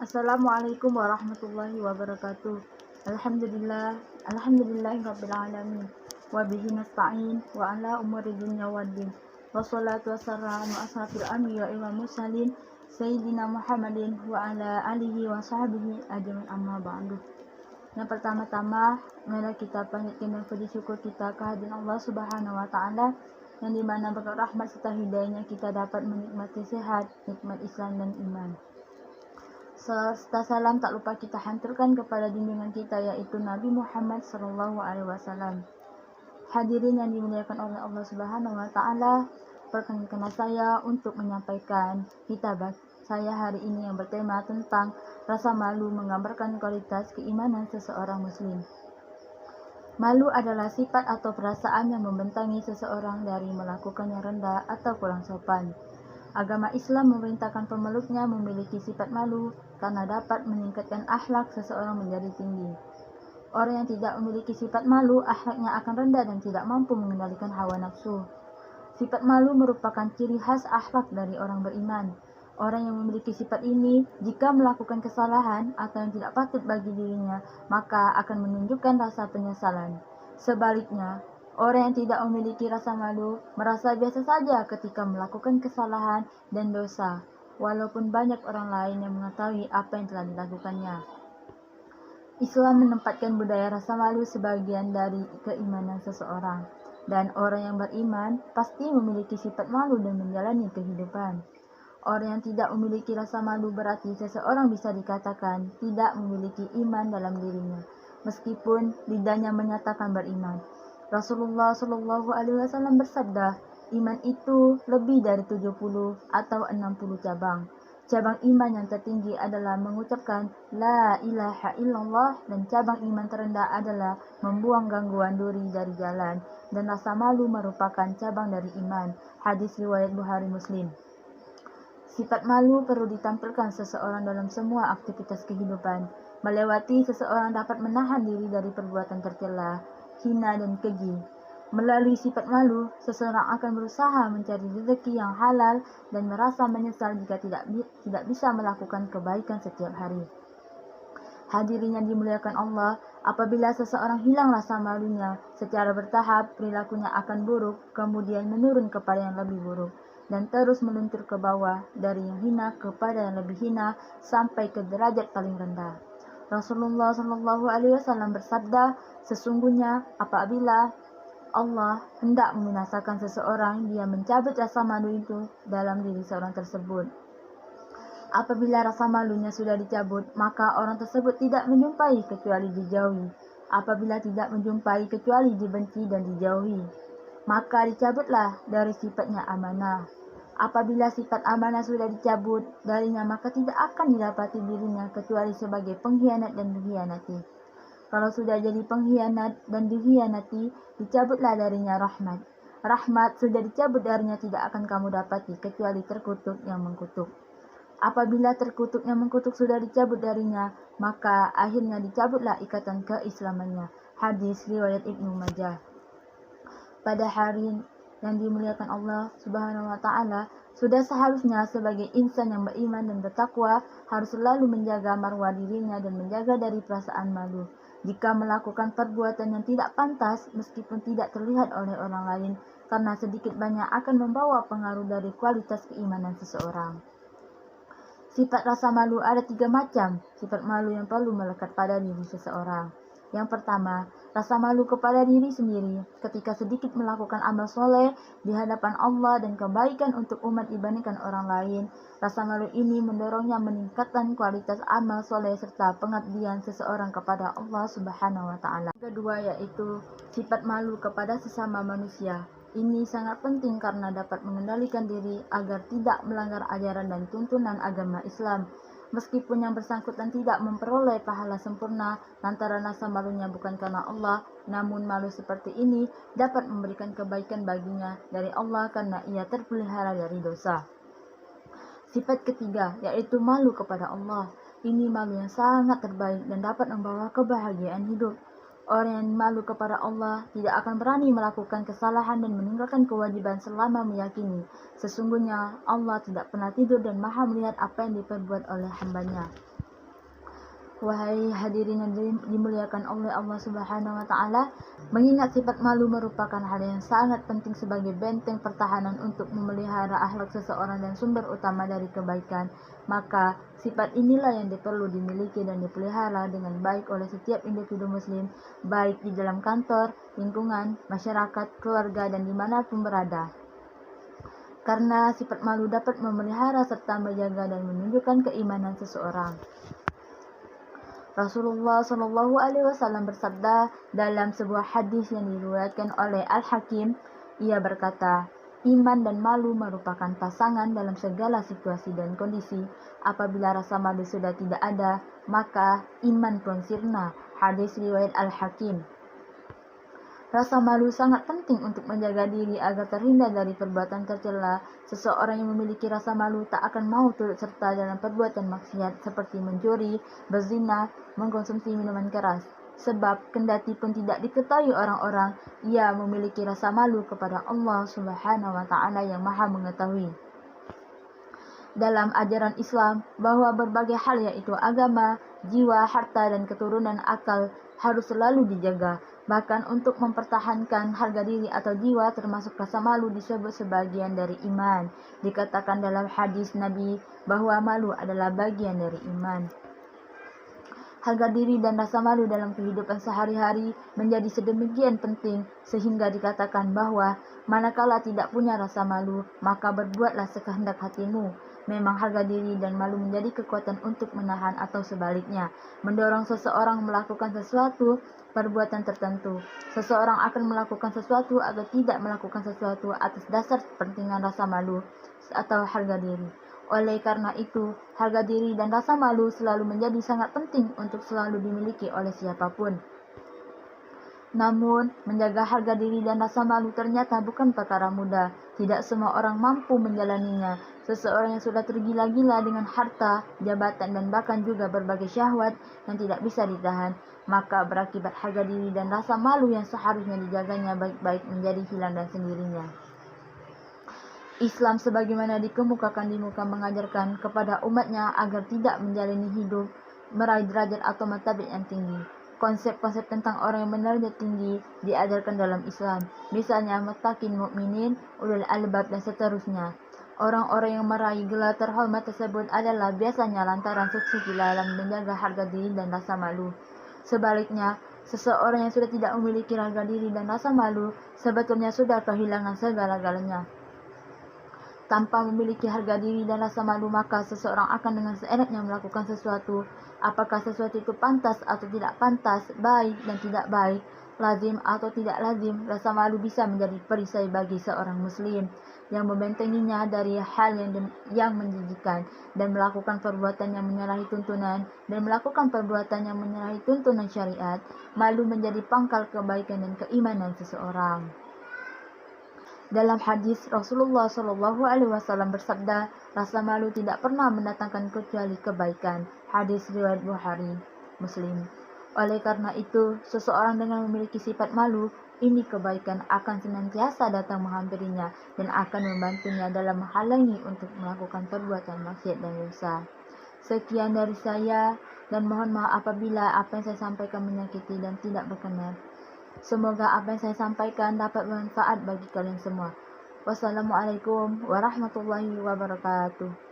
Assalamualaikum warahmatullahi wabarakatuh. Alhamdulillahirabbil alamin. Wa bihi nasta'in wa ala umuri dunya waddin. Wassalatu wassalamu asrafil anbiya'i wal mursalin sayyidina Muhammadin wa ala alihi wa sahbihi ajmain, amma ba'du. Yang pertama-tama, marilah kita panjatkan dan puji syukur kita kehadiran Allah Subhanahu wa taala, yang dimana berkat rahmat serta hidayahnya kita dapat menikmati sehat, nikmat Islam dan iman. Serta salam tak lupa kita hanturkan kepada junjungan kita, yaitu Nabi Muhammad SAW. Hadirin yang dimuliakan oleh Allah Subhanahu wa taala, perkenankan saya untuk menyampaikan kitab saya hari ini yang bertema tentang rasa malu menggambarkan kualitas keimanan seseorang muslim. Malu adalah sifat atau perasaan yang membentangi seseorang dari melakukan yang rendah atau kurang sopan. Agama Islam memerintahkan pemeluknya memiliki sifat malu karena dapat meningkatkan akhlak seseorang menjadi tinggi. Orang yang tidak memiliki sifat malu, akhlaknya akan rendah dan tidak mampu mengendalikan hawa nafsu. Sifat malu merupakan ciri khas akhlak dari orang beriman. Orang yang memiliki sifat ini, jika melakukan kesalahan atau yang tidak patut bagi dirinya, maka akan menunjukkan rasa penyesalan. Sebaliknya, orang yang tidak memiliki rasa malu merasa biasa saja ketika melakukan kesalahan dan dosa, walaupun banyak orang lain yang mengetahui apa yang telah dilakukannya. Islam menempatkan budaya rasa malu sebagian dari keimanan seseorang, dan orang yang beriman pasti memiliki sifat malu dan menjalani kehidupan. Orang yang tidak memiliki rasa malu berarti seseorang bisa dikatakan tidak memiliki iman dalam dirinya, meskipun lidahnya menyatakan beriman. Rasulullah Shallallahu Alaihi Wasallam bersabda, iman itu lebih dari 70 atau 60 cabang. Cabang iman yang tertinggi adalah mengucapkan La ilaha illallah, dan cabang iman terendah adalah membuang gangguan duri dari jalan, dan rasa malu merupakan cabang dari iman. Hadis riwayat Bukhari Muslim. Sifat malu perlu ditampilkan seseorang dalam semua aktivitas kehidupan. Melewati seseorang dapat menahan diri dari perbuatan tercela, hina dan keji. Melalui sifat malu, seseorang akan berusaha mencari rezeki yang halal dan merasa menyesal jika tidak bisa melakukan kebaikan setiap hari. Hadirin yang dimuliakan Allah, apabila seseorang hilang rasa malunya secara bertahap, perilakunya akan buruk, kemudian menurun kepada yang lebih buruk, dan terus meluncur ke bawah dari yang hina kepada yang lebih hina sampai ke derajat paling rendah. Rasulullah Shallallahu Alaihi Wasallam bersabda, sesungguhnya apabila Allah hendak membinasakan seseorang, Dia mencabut rasa malu itu dalam diri seorang tersebut. Apabila rasa malunya sudah dicabut, maka orang tersebut tidak menjumpai kecuali dijauhi. Apabila tidak menjumpai kecuali dibenci dan dijauhi, maka dicabutlah dari sifatnya amanah. Apabila sifat amanah sudah dicabut darinya, maka tidak akan didapati dirinya kecuali sebagai pengkhianat dan dikhianati. Kalau sudah jadi pengkhianat dan dikhianati, dicabutlah darinya rahmat. Rahmat sudah dicabut darinya, tidak akan kamu dapati kecuali terkutuk yang mengkutuk. Apabila terkutuk yang mengkutuk sudah dicabut darinya, maka akhirnya dicabutlah ikatan keislamannya. Hadis riwayat Ibnu Majah. Pada hari yang dimuliakan Allah Subhanahu wa taala, sudah seharusnya sebagai insan yang beriman dan bertakwa harus selalu menjaga marwah dirinya dan menjaga dari perasaan malu. Jika melakukan perbuatan yang tidak pantas, meskipun tidak terlihat oleh orang lain, karena sedikit banyak akan membawa pengaruh dari kualitas keimanan seseorang. Sifat rasa malu ada 3 macam. Sifat malu yang perlu melekat pada diri seseorang. Yang pertama, rasa malu kepada diri sendiri. Ketika sedikit melakukan amal soleh di hadapan Allah dan kebaikan untuk umat dibandingkan orang lain, rasa malu ini mendorongnya meningkatkan kualitas amal soleh serta pengabdian seseorang kepada Allah Subhanahu wa taala. Yang kedua yaitu sifat malu kepada sesama manusia. Ini sangat penting karena dapat mengendalikan diri agar tidak melanggar ajaran dan tuntunan agama Islam. Meskipun yang bersangkutan tidak memperoleh pahala sempurna lantaran rasa malunya bukan karena Allah, namun malu seperti ini dapat memberikan kebaikan baginya dari Allah karena ia terpelihara dari dosa. Sifat ketiga yaitu malu kepada Allah. Ini malu yang sangat terbaik dan dapat membawa kebahagiaan hidup. Orang yang malu kepada Allah tidak akan berani melakukan kesalahan dan meninggalkan kewajiban selama meyakini sesungguhnya Allah tidak pernah tidur dan maha melihat apa yang diperbuat oleh hambanya. Wahai hadirin yang dimuliakan oleh Allah Subhanahu wa Ta'ala, mengingat sifat malu merupakan hal yang sangat penting sebagai benteng pertahanan untuk memelihara akhlak seseorang dan sumber utama dari kebaikan. Maka sifat inilah yang perlu dimiliki dan dipelihara dengan baik oleh setiap individu muslim, baik di dalam kantor, lingkungan, masyarakat, keluarga, dan dimanapun berada. Karena sifat malu dapat memelihara serta menjaga dan menunjukkan keimanan seseorang. Rasulullah Shallallahu Alaihi Wasallam bersabda dalam sebuah hadis yang diriwayatkan oleh Al-Hakim, ia berkata, iman dan malu merupakan pasangan dalam segala situasi dan kondisi. Apabila rasa malu sudah tidak ada, maka iman pun sirna. Hadis riwayat Al-Hakim. Rasa malu sangat penting untuk menjaga diri agar terhindar dari perbuatan tercela. Seseorang yang memiliki rasa malu tak akan mau turut serta dalam perbuatan maksiat seperti mencuri, berzina, mengkonsumsi minuman keras. Sebab kendati pun tidak diketahui orang-orang, ia memiliki rasa malu kepada Allah Subhanahu wa Ta'ala yang Maha Mengetahui. Dalam ajaran Islam, bahwa berbagai hal yaitu agama, jiwa, harta, dan keturunan akal harus selalu dijaga. Bahkan untuk mempertahankan harga diri atau jiwa termasuk rasa malu disebut sebagian dari iman. Dikatakan dalam hadis Nabi bahwa malu adalah bagian dari iman. Harga diri dan rasa malu dalam kehidupan sehari-hari menjadi sedemikian penting sehingga dikatakan bahwa manakala tidak punya rasa malu, maka berbuatlah sekehendak hatimu. Memang harga diri dan malu menjadi kekuatan untuk menahan atau sebaliknya, mendorong seseorang melakukan sesuatu perbuatan tertentu. Seseorang akan melakukan sesuatu atau tidak melakukan sesuatu atas dasar kepentingan rasa malu atau harga diri. Oleh karena itu, harga diri dan rasa malu selalu menjadi sangat penting untuk selalu dimiliki oleh siapapun. Namun, menjaga harga diri dan rasa malu ternyata bukan perkara mudah. Tidak semua orang mampu menjalaninya. Seseorang yang sudah tergila-gila dengan harta, jabatan, dan bahkan juga berbagai syahwat yang tidak bisa ditahan, maka berakibat harga diri dan rasa malu yang seharusnya dijaganya baik-baik menjadi hilang dan sendirinya. Islam sebagaimana dikemukakan di muka mengajarkan kepada umatnya agar tidak menjalani hidup meraih derajat atau martabat yang tinggi. Konsep-konsep tentang orang yang berderajat tinggi diajarkan dalam Islam, misalnya muttaqin, mukminin, ulul albab, dan seterusnya. Orang-orang yang meraih gelar terhormat tersebut adalah biasanya lantaran sukses di dalam menjaga harga diri dan rasa malu. Sebaliknya, seseorang yang sudah tidak memiliki harga diri dan rasa malu sebetulnya sudah kehilangan segala-galanya. Tanpa memiliki harga diri dan rasa malu, maka seseorang akan dengan seenaknya melakukan sesuatu. Apakah sesuatu itu pantas atau tidak pantas, baik dan tidak baik, lazim atau tidak lazim, rasa malu bisa menjadi perisai bagi seorang muslim yang membentenginya dari hal yang menjijikkan dan melakukan perbuatan yang menyalahi tuntunan syariat. Malu menjadi pangkal kebaikan dan keimanan seseorang. Dalam hadis, Rasulullah Shallallahu Alaihi Wasallam bersabda, rasa malu tidak pernah mendatangkan kecuali kebaikan. Hadis riwayat Bukhari, Muslim. Oleh karena itu, seseorang dengan memiliki sifat malu, ini kebaikan akan senantiasa datang menghampirinya dan akan membantunya dalam menghalangi untuk melakukan perbuatan maksiat dan dosa. Sekian dari saya, dan mohon maaf apabila apa yang saya sampaikan menyakiti dan tidak berkenan. Semoga apa yang saya sampaikan dapat bermanfaat bagi kalian semua. Wassalamualaikum warahmatullahi wabarakatuh.